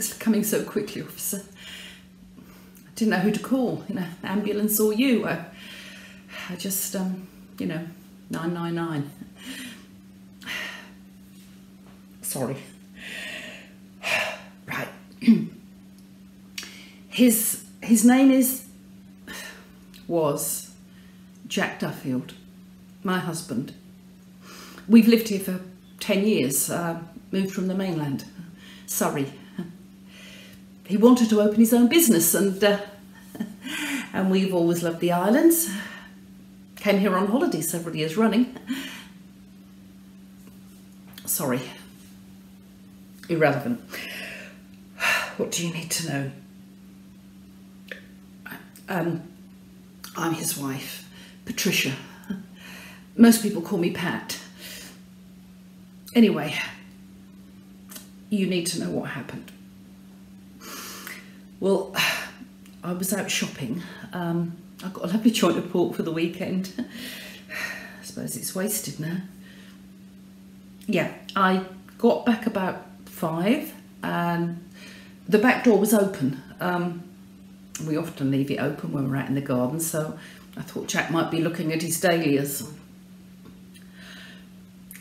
Thanks for coming so quickly, officer. I didn't know who to call, you know, ambulance or you. I just, you know, 999. Sorry. Right. His name was Jack Duffield, my husband. We've lived here for 10 years, moved from the mainland, Surrey. He wanted to open his own business and we've always loved the islands. Came here on holiday several years running. Sorry. Irrelevant. What do you need to know? I'm his wife, Patricia. Most people call me Pat. Anyway, you need to know what happened. Well, I was out shopping. I've got a lovely joint of pork for the weekend. I suppose it's wasted now. Yeah, I got back about 5 and the back door was open. We often leave it open when we're out in the garden, so I thought Jack might be looking at his dahlias.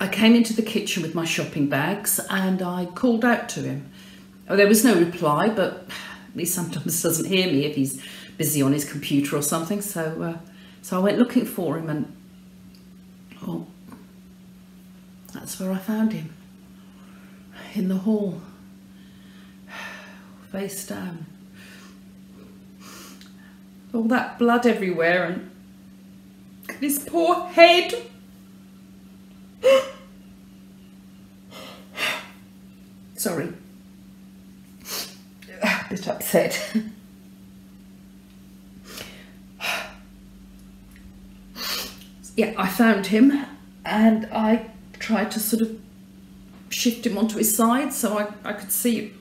I came into the kitchen with my shopping bags and I called out to him. Oh, there was no reply, but he sometimes doesn't hear me if he's busy on his computer or something, so I went looking for him and, oh, that's where I found him, in the hall, face down. All that blood everywhere and his poor head. Sorry. A bit upset. Yeah, I found him and I tried to sort of shift him onto his side so I could see him.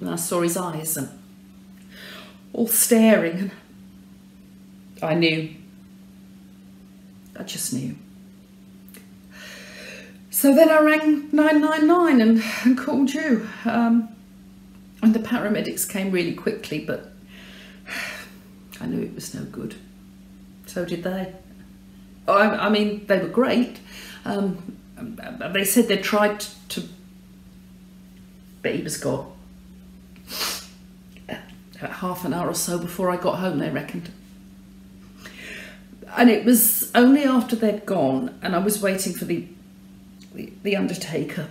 And I saw his eyes and all staring, and I knew. I just knew. So then I rang 999 and called you. And the paramedics came really quickly, but I knew it was no good. So did they. I mean, they were great. They said they tried to, but he was gone. Half an hour or so before I got home, they reckoned. And it was only after they'd gone and I was waiting for the undertaker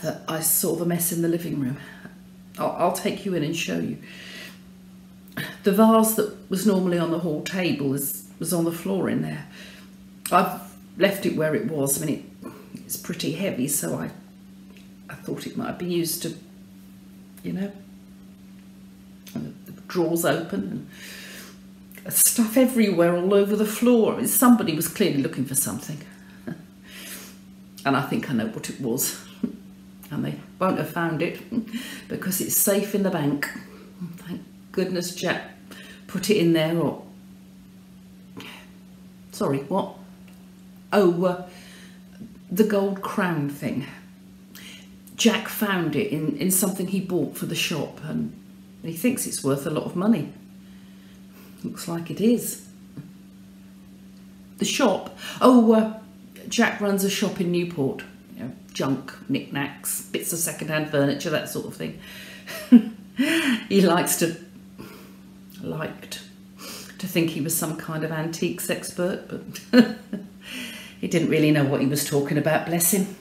that I saw the mess in the living room. I'll take you in and show you. The vase that was normally on the hall table was on the floor in there. I've left it where it was. I mean, it's pretty heavy, so I thought it might be used to, you know. And the drawers open and stuff everywhere all over the floor. I mean, somebody was clearly looking for something. And I think I know what it was. And they won't have found it because it's safe in the bank. Thank goodness Jack put it in there. Or sorry, what? Oh, the gold crown thing. Jack found it in something he bought for the shop and he thinks it's worth a lot of money. Looks like it is. The shop? Oh, Jack runs a shop in Newport. You know, junk, knickknacks, bits of second-hand furniture, that sort of thing. He liked to think he was some kind of antiques expert, but he didn't really know what he was talking about, bless him.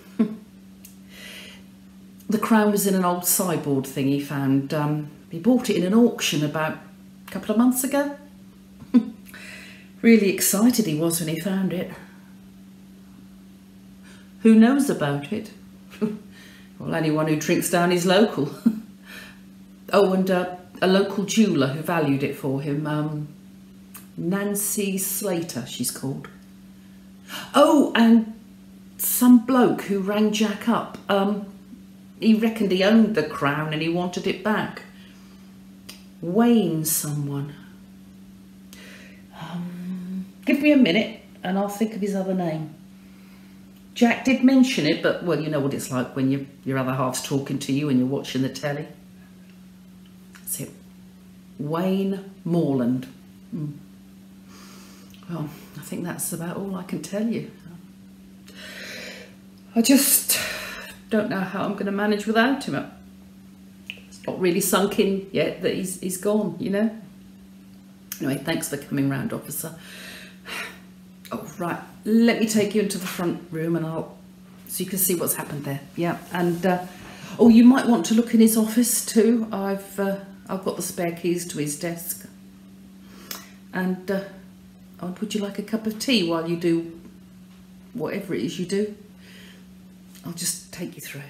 The crown was in an old sideboard thing he found. He bought it in an auction about a couple of months ago. Really excited he was when he found it. Who knows about it? Well, anyone who drinks down his local. Oh, and a local jeweller who valued it for him. Nancy Slater, she's called. Oh, and some bloke who rang Jack up. He reckoned he owned the crown and he wanted it back. Wayne someone. Give me a minute and I'll think of his other name. Jack did mention it, but, well, you know what it's like when your other half's talking to you and you're watching the telly. That's it. Wayne Moreland. Well, I think that's about all I can tell you. I just don't know how I'm going to manage without him. It's not really sunk in yet that he's gone, you know. Anyway, thanks for coming round, officer. Oh, right. Let me take you into the front room and so you can see what's happened there. Yeah, and oh, you might want to look in his office too. I've got the spare keys to his desk. And would you like a cup of tea while you do whatever it is you do? I'll just take you through.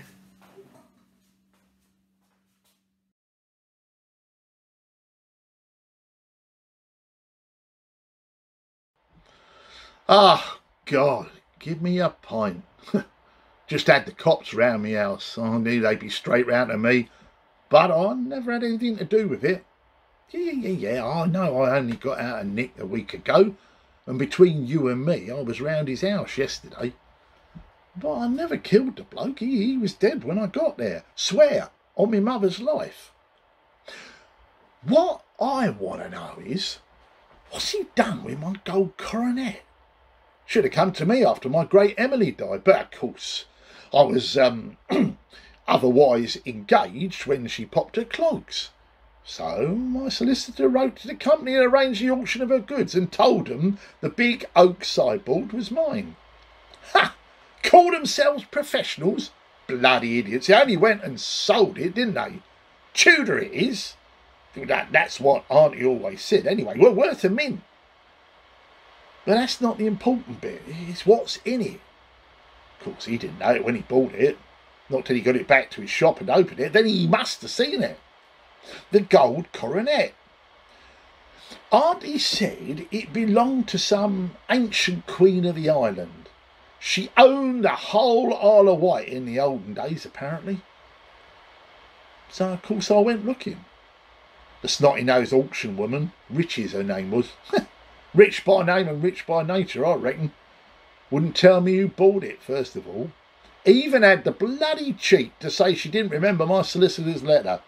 Ah, God, give me a pint. Just had the cops round me house. I knew they'd be straight round to me, but I never had anything to do with it. Yeah, I know I only got out of Nick a week ago, and between you and me, I was round his house yesterday. But I never killed the bloke. He was dead when I got there. Swear on my mother's life. What I want to know is, what's he done with my gold coronet? Should have come to me after my great Emily died, but of course I was otherwise engaged when she popped her clogs. So my solicitor wrote to the company and arranged the auction of her goods and told them the big oak sideboard was mine. Ha! Call themselves professionals? Bloody idiots. They only went and sold it, didn't they? Tudor it is. That's what Auntie always said anyway. We're worth a mint. But that's not the important bit. It's what's in it. Of course, he didn't know it when he bought it. Not till he got it back to his shop and opened it. Then he must have seen it. The gold coronet. Auntie said it belonged to some ancient queen of the island. She owned the whole Isle of Wight in the olden days, apparently. So, of course, I went looking. The snotty-nosed auction woman, Richie's her name was. Rich by name and rich by nature, I reckon. Wouldn't tell me who bought it, first of all. Even had the bloody cheek to say she didn't remember my solicitor's letter.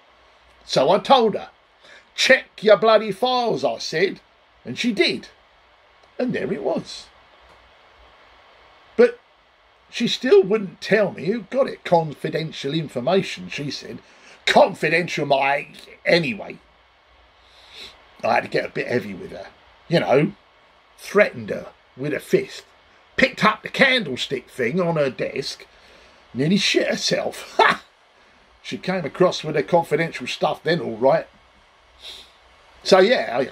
So I told her, check your bloody files, I said. And she did. And there it was. But she still wouldn't tell me who got it. Confidential information, she said. Confidential, anyway. I had to get a bit heavy with her. You know, threatened her with a fist. Picked up the candlestick thing on her desk. Nearly shit herself. Ha! She came across with her confidential stuff then, all right. So, yeah,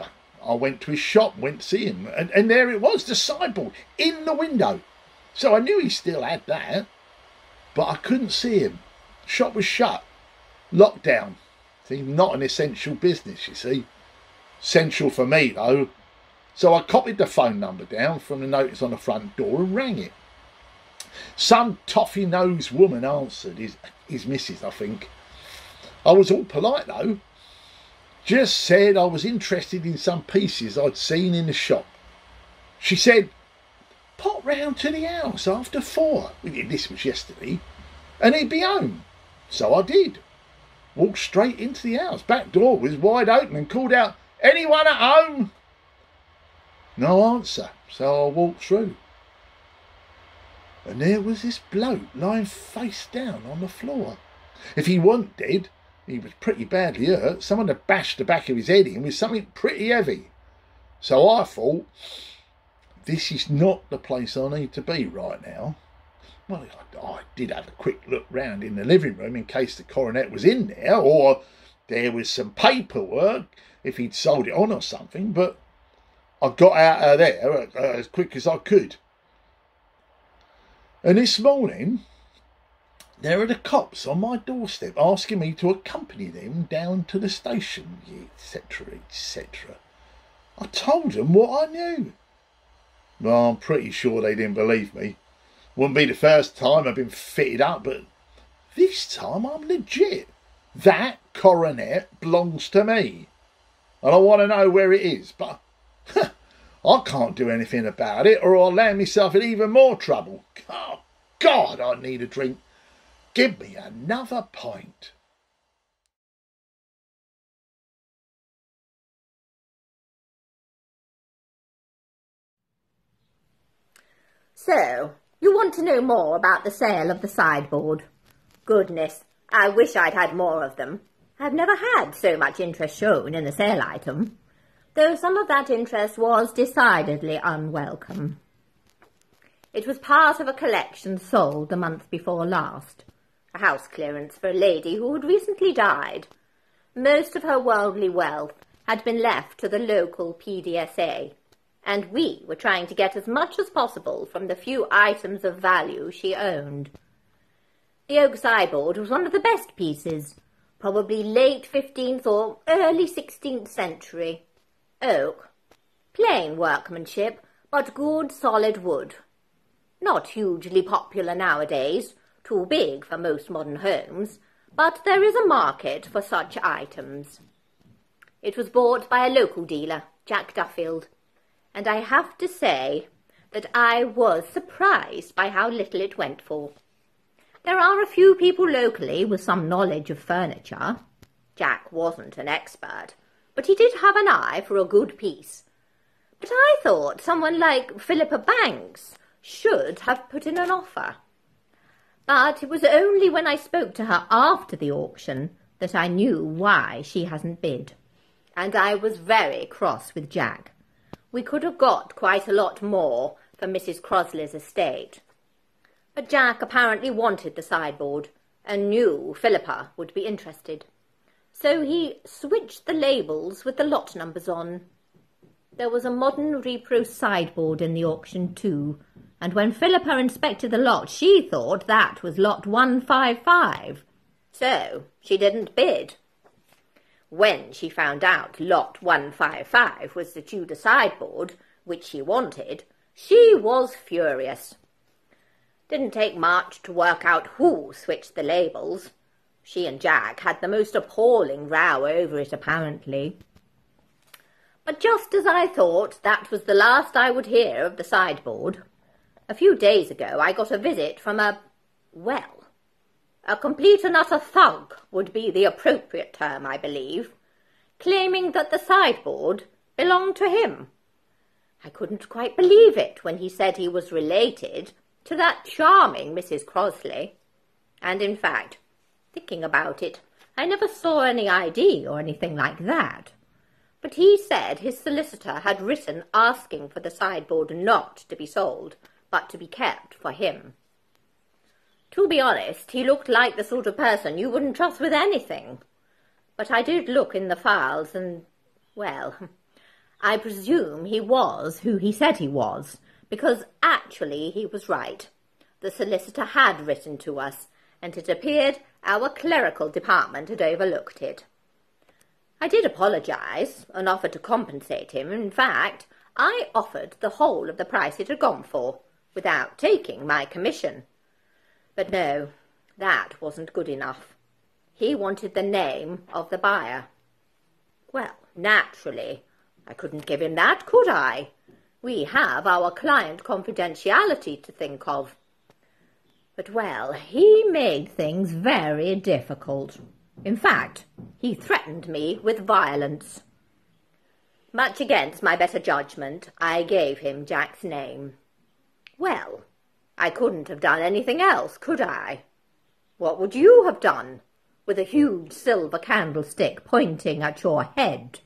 I went to his shop, went to see him. And there it was, the sideboard, in the window. So I knew he still had that. But I couldn't see him. The shop was shut. Lockdown. See, not an essential business, you see. Essential for me, though. So I copied the phone number down from the notice on the front door and rang it. Some toffee-nosed woman answered, his missus, I think. I was all polite, though. Just said I was interested in some pieces I'd seen in the shop. She said, pop round to the house after 4. This was yesterday. And he'd be home. So I did. Walked straight into the house. Back door was wide open and called out, anyone at home? No answer, so I walked through. And there was this bloke lying face down on the floor. If he wasn't dead, he was pretty badly hurt. Someone had bashed the back of his head in with something pretty heavy. So I thought, this is not the place I need to be right now. Well, I did have a quick look round in the living room in case the coronet was in there, or there was some paperwork if he'd sold it on or something, but I got out of there as quick as I could. And this morning, there are the cops on my doorstep asking me to accompany them down to the station, etc., etc. I told them what I knew. Well, I'm pretty sure they didn't believe me. Wouldn't be the first time I've been fitted up, but this time I'm legit. That coronet belongs to me. And I want to know where it is, but I can't do anything about it or I'll land myself in even more trouble. God, God, I need a drink. Give me another pint. So, you want to know more about the sale of the sideboard? Goodness, I wish I'd had more of them. I've never had so much interest shown in the sale item, though some of that interest was decidedly unwelcome. It was part of a collection sold the month before last, a house clearance for a lady who had recently died. Most of her worldly wealth had been left to the local PDSA, and we were trying to get as much as possible from the few items of value she owned. The oak sideboard was one of the best pieces, probably late 15th or early 16th century. Oak, plain workmanship, but good solid wood. Not hugely popular nowadays, too big for most modern homes, but there is a market for such items. It was bought by a local dealer, Jack Duffield, and I have to say that I was surprised by how little it went for. There are a few people locally with some knowledge of furniture. Jack wasn't an expert, but he did have an eye for a good piece. But I thought someone like Philippa Banks should have put in an offer. But it was only when I spoke to her after the auction that I knew why she hasn't bid. And I was very cross with Jack. We could have got quite a lot more for Mrs. Crosley's estate. But Jack apparently wanted the sideboard and knew Philippa would be interested. So he switched the labels with the lot numbers on. There was a modern repro sideboard in the auction too, and when Philippa inspected the lot, she thought that was lot 155. So she didn't bid. When she found out lot 155 was the Tudor sideboard, which she wanted, she was furious. Didn't take much to work out who switched the labels. She and Jack had the most appalling row over it, apparently. But just as I thought that was the last I would hear of the sideboard, a few days ago I got a visit from a complete and utter thug would be the appropriate term, I believe, claiming that the sideboard belonged to him. I couldn't quite believe it when he said he was related to that charming Mrs. Crosley. And in fact, thinking about it, I never saw any ID or anything like that. But he said his solicitor had written asking for the sideboard not to be sold, but to be kept for him. To be honest, he looked like the sort of person you wouldn't trust with anything. But I did look in the files and, well, I presume he was who he said he was, because actually he was right. The solicitor had written to us, and it appeared our clerical department had overlooked it. I did apologise and offered to compensate him. In fact, I offered the whole of the price it had gone for, without taking my commission. But no, that wasn't good enough. He wanted the name of the buyer. Well, naturally, I couldn't give him that, could I? We have our client confidentiality to think of. But, well, he made things very difficult. In fact, he threatened me with violence. Much against my better judgment, I gave him Jack's name. Well, I couldn't have done anything else, could I? What would you have done, with a huge silver candlestick pointing at your head?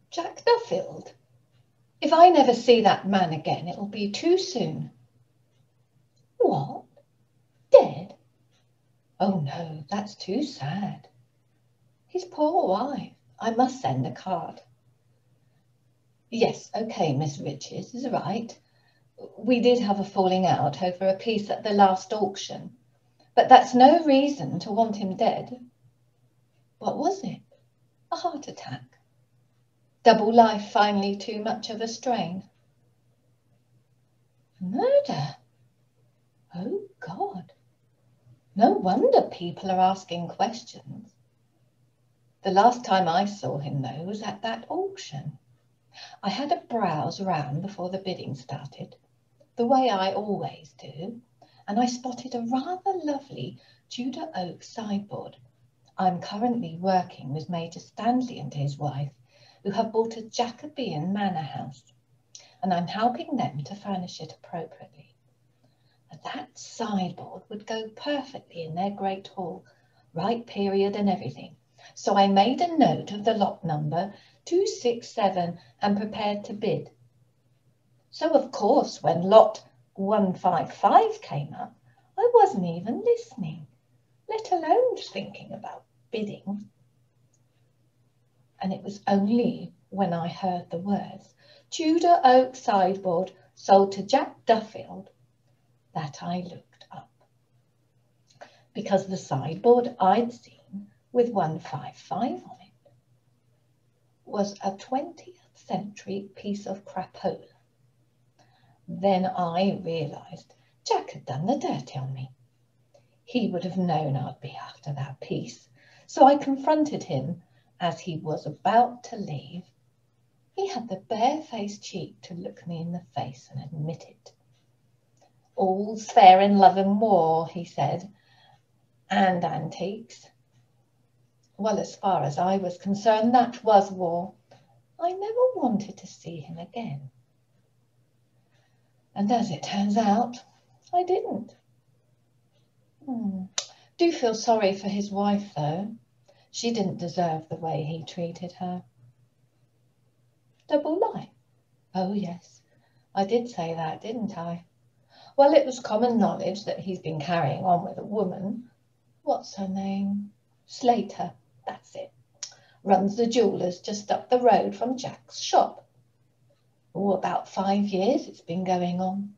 Jack Duffield? If I never see that man again, it'll be too soon. What? Dead? Oh no, that's too sad. His poor wife. I must send a card. Yes, okay, Miss Riches is right. We did have a falling out over a piece at the last auction, but that's no reason to want him dead. What was it? A heart attack? Double life finally too much of a strain? Murder? Oh, God. No wonder people are asking questions. The last time I saw him, though, was at that auction. I had a browse round before the bidding started, the way I always do, and I spotted a rather lovely Tudor oak sideboard. I'm currently working with Major Stanley and his wife, who have bought a Jacobean manor house, and I'm helping them to furnish it appropriately. That sideboard would go perfectly in their great hall, right period and everything. So I made a note of the lot number 267 and prepared to bid. So of course, when lot 155 came up, I wasn't even listening, let alone thinking about bidding. And it was only when I heard the words, Tudor oak sideboard sold to Jack Duffield, that I looked up. Because the sideboard I'd seen with 155 on it was a 20th century piece of crapola. Then I realised Jack had done the dirty on me. He would have known I'd be after that piece, so I confronted him as he was about to leave. He had the bare-faced cheek to look me in the face and admit it. All's fair in love and war, he said, and antiques. Well, as far as I was concerned, that was war. I never wanted to see him again. And as it turns out, I didn't. Do feel sorry for his wife, though. She didn't deserve the way he treated her. Double life? Oh, yes, I did say that, didn't I? Well, it was common knowledge that he's been carrying on with a woman. What's her name? Slater, that's it. Runs the jewellers just up the road from Jack's shop. Oh, about 5 years it's been going on.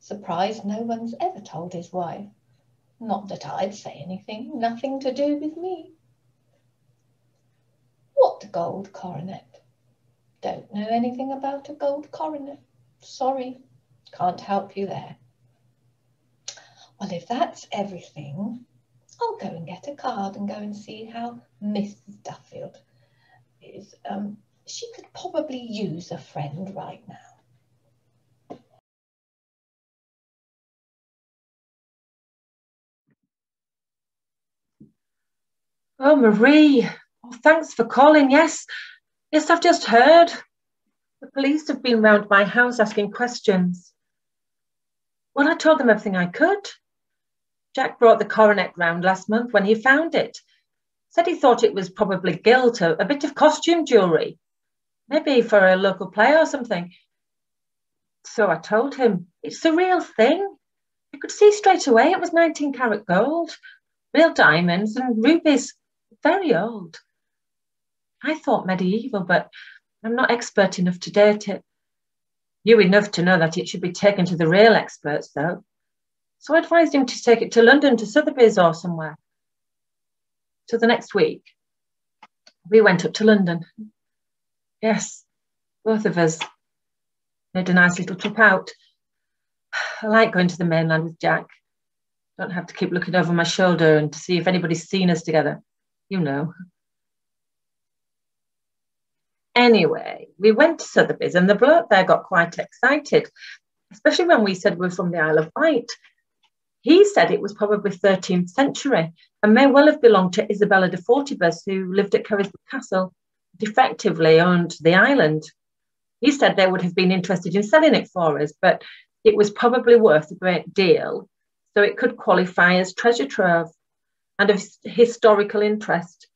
Surprised no one's ever told his wife. Not that I'd say anything, nothing to do with me. What gold coronet? Don't know anything about a gold coronet. Sorry, can't help you there. Well, if that's everything, I'll go and get a card and go and see how Mrs. Duffield is. She could probably use a friend right now. Oh, Marie. Oh, thanks for calling. Yes, I've just heard. The police have been round my house asking questions. Well, I told them everything I could. Jack brought the coronet round last month when he found it. Said he thought it was probably gilt, a bit of costume jewellery. Maybe for a local play or something. So I told him, it's the real thing. I could see straight away it was 19-carat gold, real diamonds and rubies, very old. I thought medieval, but I'm not expert enough to date it. You enough to know that it should be taken to the real experts, though. So I advised him to take it to London, to Sotheby's or somewhere. So the next week, we went up to London. Yes, both of us made a nice little trip out. I like going to the mainland with Jack. Don't have to keep looking over my shoulder and to see if anybody's seen us together. You know. Anyway, we went to Sotheby's and the bloke there got quite excited, especially when we said we're from the Isle of Wight. He said it was probably 13th century and may well have belonged to Isabella de Fortibus, who lived at Carisbrooke Castle, effectively owned the island. He said they would have been interested in selling it for us, but it was probably worth a great deal, so it could qualify as treasure trove and of historical interest.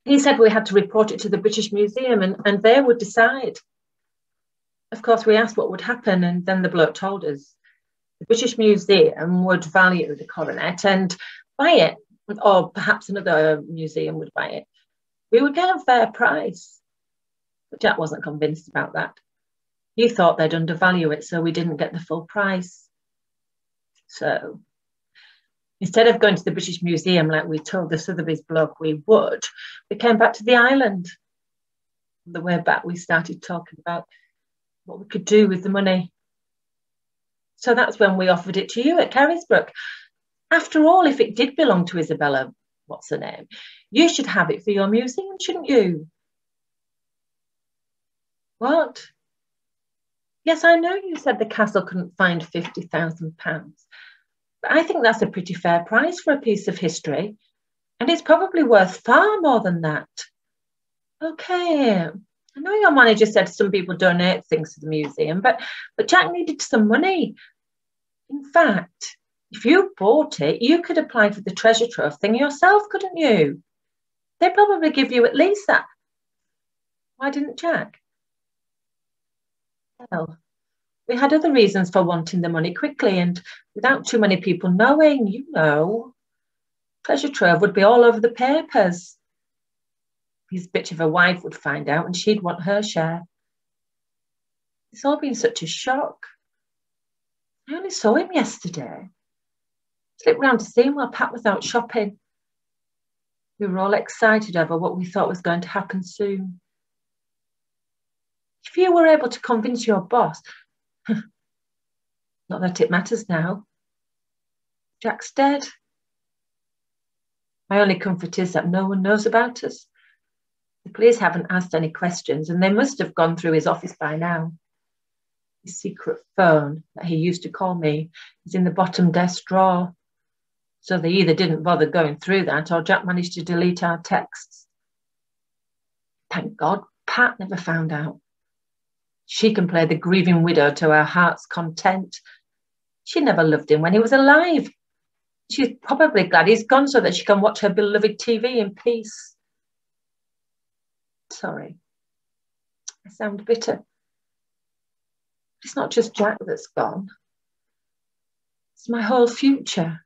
He said we had to report it to the British Museum and they would decide. Of course, we asked what would happen, and then the bloke told us the British Museum would value the coronet and buy it, or perhaps another museum would buy it. We would get a fair price. But Jack wasn't convinced about that. He thought they'd undervalue it, so we didn't get the full price. So instead of going to the British Museum like we told the Sotheby's bloke we would, we came back to the island. On the way back, we started talking about what we could do with the money. So that's when we offered it to you at Carisbrooke. After all, if it did belong to Isabella, what's her name, you should have it for your museum, shouldn't you? What? Yes, I know you said the castle couldn't find £50,000, but I think that's a pretty fair price for a piece of history, and it's probably worth far more than that. Okay, I know your manager said some people donate things to the museum, but Jack needed some money. In fact, if you bought it, you could apply for the treasure trove thing yourself, couldn't you? They'd probably give you at least that. Why didn't Jack? Well, we had other reasons for wanting the money quickly, and without too many people knowing, you know, treasure trove would be all over the papers. His bitch of a wife would find out, and she'd want her share. It's all been such a shock. I only saw him yesterday. Slipped round to see him while Pat was out shopping. We were all excited over what we thought was going to happen soon. If you were able to convince your boss, not that it matters now, Jack's dead. My only comfort is that no one knows about us. The police haven't asked any questions, and they must have gone through his office by now. His secret phone that he used to call me is in the bottom desk drawer. So they either didn't bother going through that, or Jack managed to delete our texts. Thank God Pat never found out. She can play the grieving widow to her heart's content. She never loved him when he was alive. She's probably glad he's gone so that she can watch her beloved TV in peace. Sorry, I sound bitter. It's not just Jack that's gone. It's my whole future.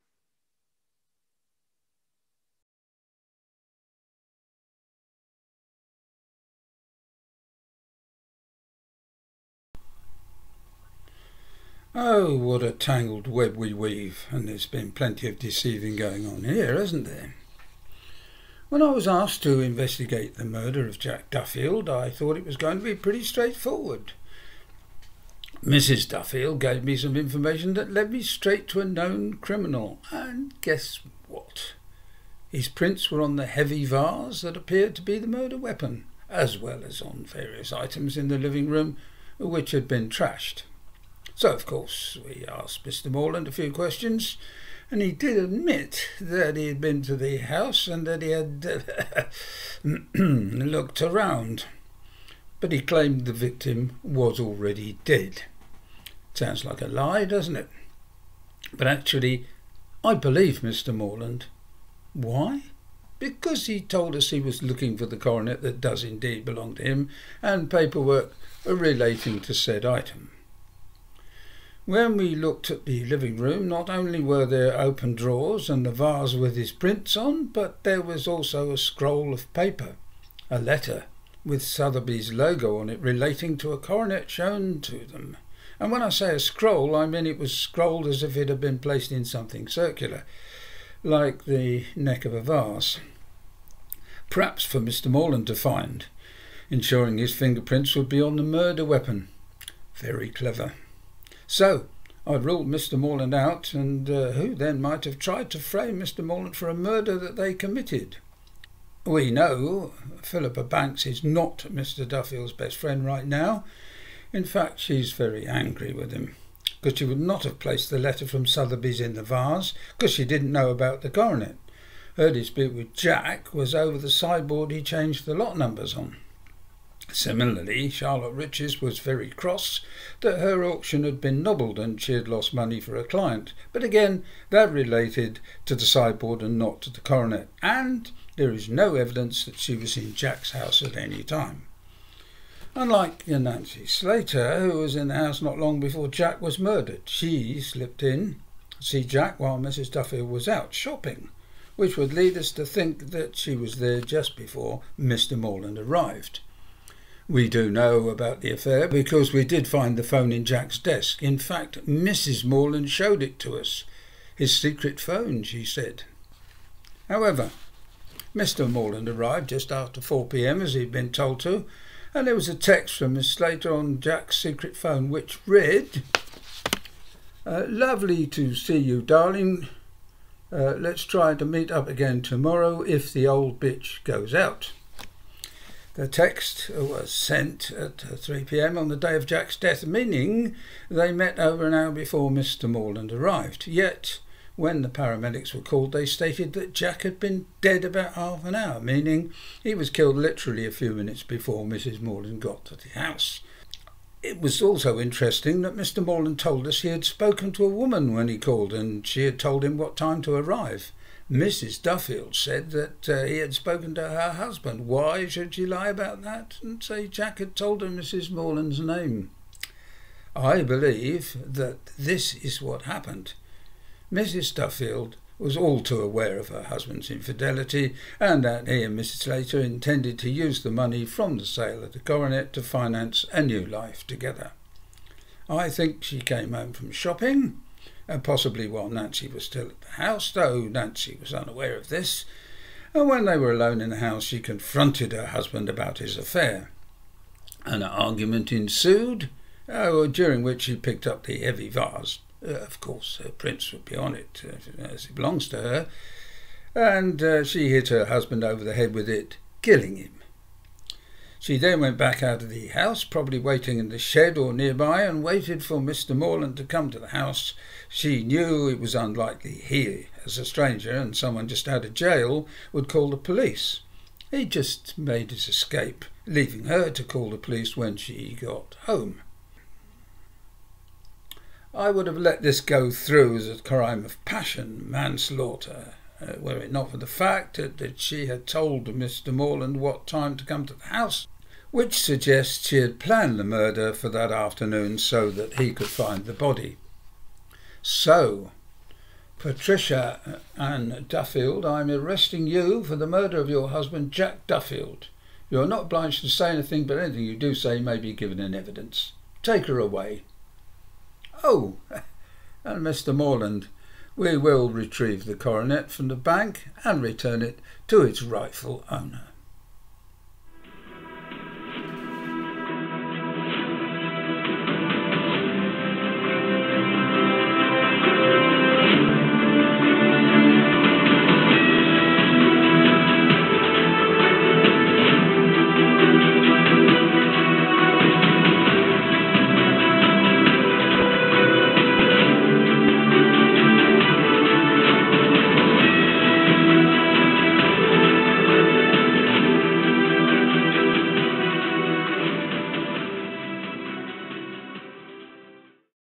Oh, what a tangled web we weave, and there's been plenty of deceiving going on here, hasn't there? When I was asked to investigate the murder of Jack Duffield, I thought it was going to be pretty straightforward. Mrs. Duffield gave me some information that led me straight to a known criminal, and guess what? His prints were on the heavy vase that appeared to be the murder weapon, as well as on various items in the living room which had been trashed. So, of course, we asked Mr. Moreland a few questions, and he did admit that he had been to the house and that he had looked around. But he claimed the victim was already dead. Sounds like a lie, doesn't it? But actually, I believe Mr. Moreland. Why? Because he told us he was looking for the coronet that does indeed belong to him, and paperwork relating to said item. When we looked at the living room, not only were there open drawers and the vase with his prints on, but there was also a scroll of paper, a letter with Sotheby's logo on it relating to a coronet shown to them. And when I say a scroll, I mean it was scrolled as if it had been placed in something circular, like the neck of a vase. Perhaps for Mr. Moreland to find, ensuring his fingerprints would be on the murder weapon. Very clever. So, I ruled Mr. Moreland out, and who then might have tried to frame Mr. Moreland for a murder that they committed? We know Philippa Banks is not Mr. Duffield's best friend right now. In fact, she's very angry with him, because she would not have placed the letter from Sotheby's in the vase, because she didn't know about the coronet. Her dispute with Jack was over the sideboard he changed the lot numbers on. Similarly, Charlotte Riches was very cross that her auction had been nobbled and she had lost money for a client. But again, that related to the sideboard and not to the coronet. And there is no evidence that she was in Jack's house at any time. Unlike Nancy Slater, who was in the house not long before Jack was murdered, she slipped in to see Jack while Mrs. Duffield was out shopping, which would lead us to think that she was there just before Mr. Moreland arrived. We do know about the affair because we did find the phone in Jack's desk. In fact, Mrs. Moreland showed it to us. His secret phone, she said. However, Mr. Moreland arrived just after 4 p.m. as he'd been told to, and there was a text from Miss Slater on Jack's secret phone which read, "Lovely to see you, darling. Let's try to meet up again tomorrow if the old bitch goes out." The text was sent at 3 p.m. on the day of Jack's death, meaning they met over an hour before Mr. Moreland arrived. Yet, when the paramedics were called, they stated that Jack had been dead about half an hour, meaning he was killed literally a few minutes before Mrs. Moreland got to the house. It was also interesting that Mr. Moreland told us he had spoken to a woman when he called, and she had told him what time to arrive. Mrs. Duffield said that he had spoken to her husband. Why should she lie about that and say Jack had told her Mrs. Moreland's name? I believe that this is what happened. Mrs. Duffield was all too aware of her husband's infidelity, and that he and Mrs. Slater intended to use the money from the sale of the Coronet to finance a new life together. I think she came home from shopping, and possibly while Nancy was still at the house, though Nancy was unaware of this, and when they were alone in the house she confronted her husband about his affair. An argument ensued, during which he picked up the heavy vase. Of course, her prints would be on it, as it belongs to her, and she hit her husband over the head with it, killing him. She then went back out of the house, probably waiting in the shed or nearby, and waited for Mr. Moreland to come to the house. She knew it was unlikely he, as a stranger and someone just out of jail, would call the police. He just made his escape, leaving her to call the police when she got home. I would have let this go through as a crime of passion, manslaughter, were it not for the fact that she had told Mr. Moreland what time to come to the house, which suggests she had planned the murder for that afternoon so that he could find the body. So, Patricia Ann Duffield, I am arresting you for the murder of your husband, Jack Duffield. You are not obliged to say anything, but anything you do say may be given in evidence. Take her away. Oh, and Mr. Moreland, we will retrieve the coronet from the bank and return it to its rightful owner.